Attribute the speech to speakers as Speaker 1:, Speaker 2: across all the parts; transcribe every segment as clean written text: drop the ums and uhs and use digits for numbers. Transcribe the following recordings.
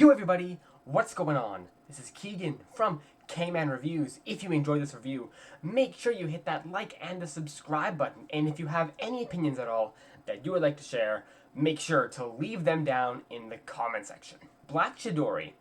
Speaker 1: Yo everybody, what's going on? This is Keegan from Kman Reviews. If you enjoyed this review, make sure you hit that like and the subscribe button. And if you have any opinions at all that you would like to share, make sure to leave them down in the comment section. BlaQ Chidori,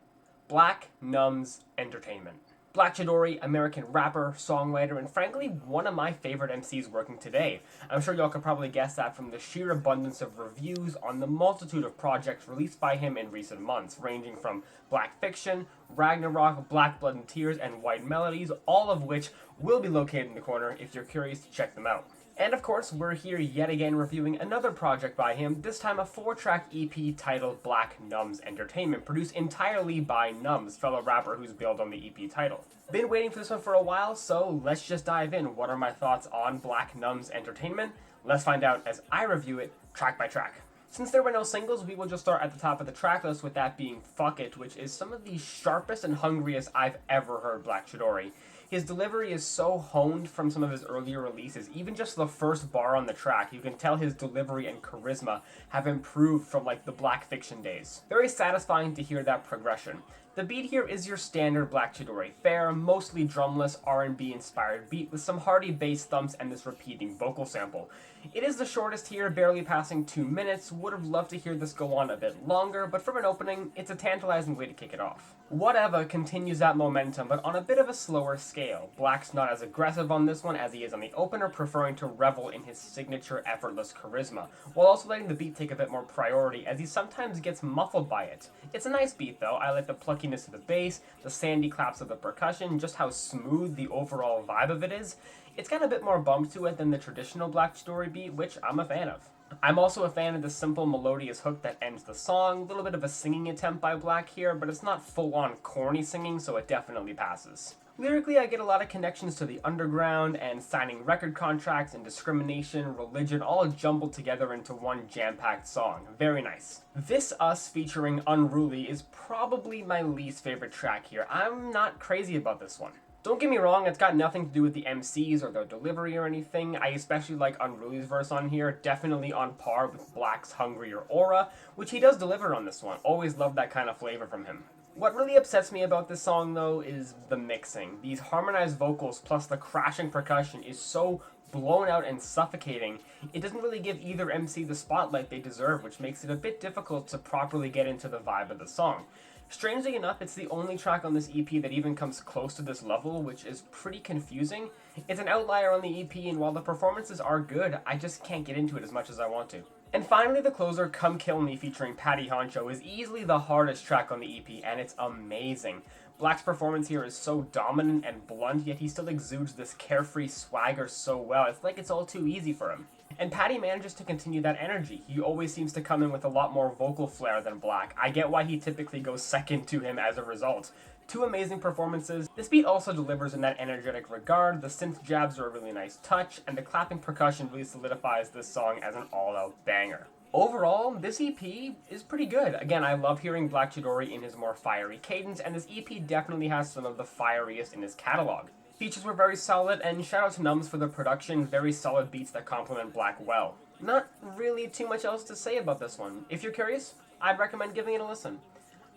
Speaker 1: Black Numbz Entertainment. BlaQ Chidori, American rapper, songwriter, and frankly, one of my favorite MCs working today. I'm sure y'all could probably guess that from the sheer abundance of reviews on the multitude of projects released by him in recent months, ranging from Black Fiction, Ragnarok, Black Blood and Tears, and White Melodies, all of which will be located in the corner if you're curious to check them out. And of course, we're here yet again reviewing another project by him, this time a 4-track EP titled Black Numbz Entertainment, produced entirely by Numbz, fellow rapper who's billed on the EP title. Been waiting for this one for a while, so let's just dive in. What are my thoughts on Black Numbz Entertainment? Let's find out as I review it track by track. Since there were no singles, we will just start at the top of the track list with that being Fuck It, which is some of the sharpest and hungriest I've ever heard BlaQ Chidori. His delivery is so honed from some of his earlier releases. Even just the first bar on the track, you can tell his delivery and charisma have improved from like the Black Fiction days. Very satisfying to hear that progression. The beat here is your standard BlaQ Chidori fare, mostly drumless R&B inspired beat with some hearty bass thumps and this repeating vocal sample. It is the shortest here, barely passing 2 minutes. Would have loved to hear this go on a bit longer, but from an opening, it's a tantalizing way to kick it off. Whateva continues that momentum, but on a bit of a slower scale. Black's not as aggressive on this one as he is on the opener, preferring to revel in his signature effortless charisma, while also letting the beat take a bit more priority as he sometimes gets muffled by it. It's a nice beat though. I like the pluckiness of the bass, the sandy claps of the percussion, just how smooth the overall vibe of it is. It's got a bit more bump to it than the traditional BlaQ Chidori beat, which I'm a fan of. I'm also a fan of the simple melodious hook that ends the song. A little bit of a singing attempt by Black here, but it's not full-on corny singing, so it definitely passes. Lyrically, I get a lot of connections to the underground and signing record contracts and discrimination, religion, all jumbled together into one jam-packed song. Very nice. This Us featuring Unruly is probably my least favorite track here. I'm not crazy about this one. Don't get me wrong, it's got nothing to do with the MCs or their delivery or anything. I especially like Unruly's verse on here, definitely on par with Black's Hungrier aura, which he does deliver on this one. Always love that kind of flavor from him. What really upsets me about this song though is the mixing. These harmonized vocals plus the crashing percussion is so blown out and suffocating, it doesn't really give either MC the spotlight they deserve, which makes it a bit difficult to properly get into the vibe of the song. Strangely enough, it's the only track on this EP that even comes close to this level, which is pretty confusing. It's an outlier on the EP, and while the performances are good, I just can't get into it as much as I want to. And finally, the closer, Come Kill Me, featuring Patty Honcho, is easily the hardest track on the EP, and it's amazing. Black's performance here is so dominant and blunt, yet he still exudes this carefree swagger so well. It's like it's all too easy for him. And Patty manages to continue that energy. He always seems to come in with a lot more vocal flair than Black. I get why he typically goes second to him as a result. Two amazing performances. This beat also delivers in that energetic regard. The synth jabs are a really nice touch, and the clapping percussion really solidifies this song as an all-out banger. Overall, this EP is pretty good. Again, I love hearing BlaQ Chidori in his more fiery cadence, and this EP definitely has some of the fieriest in his catalog. Features were very solid, and shout out to Numbz for the production, very solid beats that complement Black well. Not really too much else to say about this one. If you're curious, I'd recommend giving it a listen.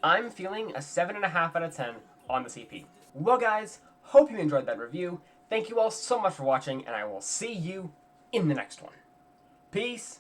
Speaker 1: I'm feeling a 7.5 out of 10 on this EP. Well guys, hope you enjoyed that review. Thank you all so much for watching, and I will see you in the next one. Peace.